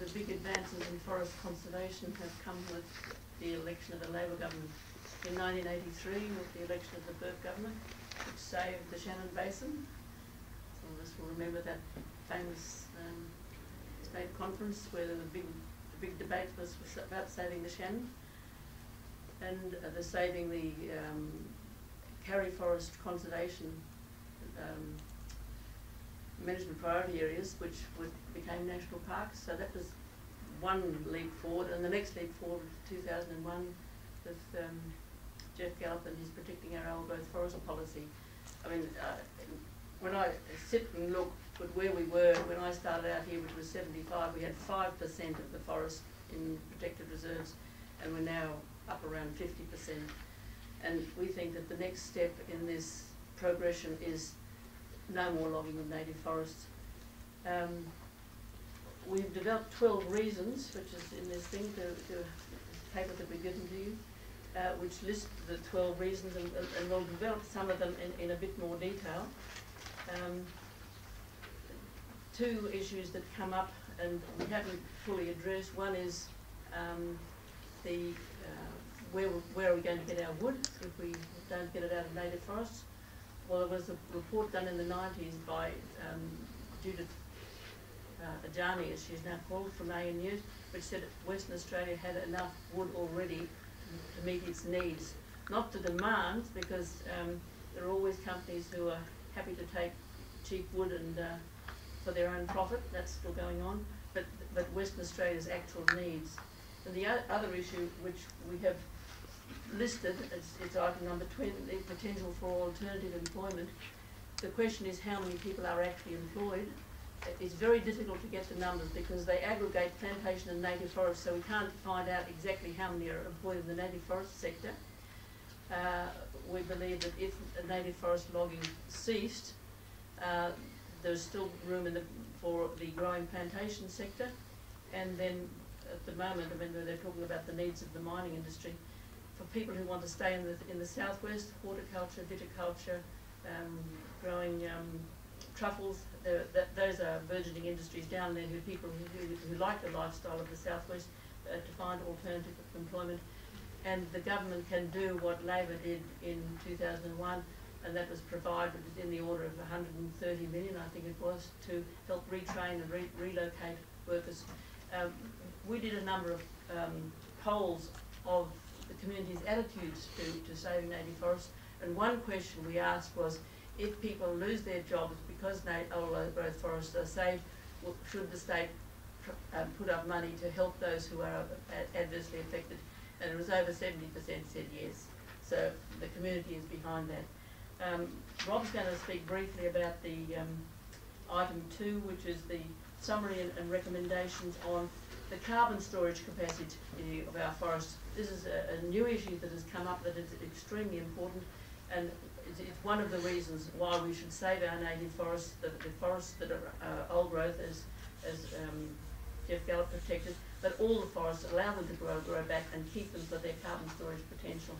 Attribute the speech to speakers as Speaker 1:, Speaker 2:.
Speaker 1: the big advances in forest conservation have come with the election of the Labor government in 1983, with the election of the Burke government, which saved the Shannon Basin. Some of us will remember that famous state conference where the big debate was about saving the Shannon and the saving the Karri Forest conservation management priority areas, which became national parks. So that was one leap forward, and the next leap forward was 2001 with Jeff Gallop and his protecting our old growth forest policy. I mean, when I sit and look at where we were when I started out here, which was 75, we had 5% of the forest in protected reserves, and we're now up around 50%. And we think that the next step in this progression is no more logging of native forests. We've developed 12 reasons, which is in this thing, the paper that we've given to you, which list the 12 reasons, and we'll develop some of them in a bit more detail. Two issues that come up and we haven't fully addressed. One is where are we going to get our wood if we don't get it out of native forests? Well, there was a report done in the 90s by Judith Ajani, as she's now called, from ANU, which said Western Australia had enough wood already to meet its needs. Not the demands, because there are always companies who are happy to take cheap wood and for their own profit. That's still going on, but Western Australia's actual needs. And the other issue which we have listed, it's item number 20, the potential for alternative employment. The question is how many people are actually employed. It's very difficult to get the numbers because they aggregate plantation and native forest, so we can't find out exactly how many are employed in the native forest sector. We believe that if native forest logging ceased, there's still room for the growing plantation sector. And then at the moment, I mean, they're talking about the needs of the mining industry. For people who want to stay in the southwest, horticulture, viticulture, growing truffles, those are burgeoning industries down there people who like the lifestyle of the southwest to find alternative employment. And the government can do what Labor did in 2001, and that was provide in the order of 130 million, I think it was, to help retrain and relocate workers. We did a number of polls of the community's attitudes to saving native forests, and one question we asked was, if people lose their jobs because old growth forests are saved, should the state put up money to help those who are adversely affected? And it was over 70% said yes. So the community is behind that. Rob's going to speak briefly about the item 2, which is the summary and recommendations on the carbon storage capacity of our forests. This is a new issue that has come up that is extremely important, and it's one of the reasons why we should save our native forests, the forests that are old growth, as Jeff Gallop protected, but all the forests, allow them to grow back and keep them for their carbon storage potential.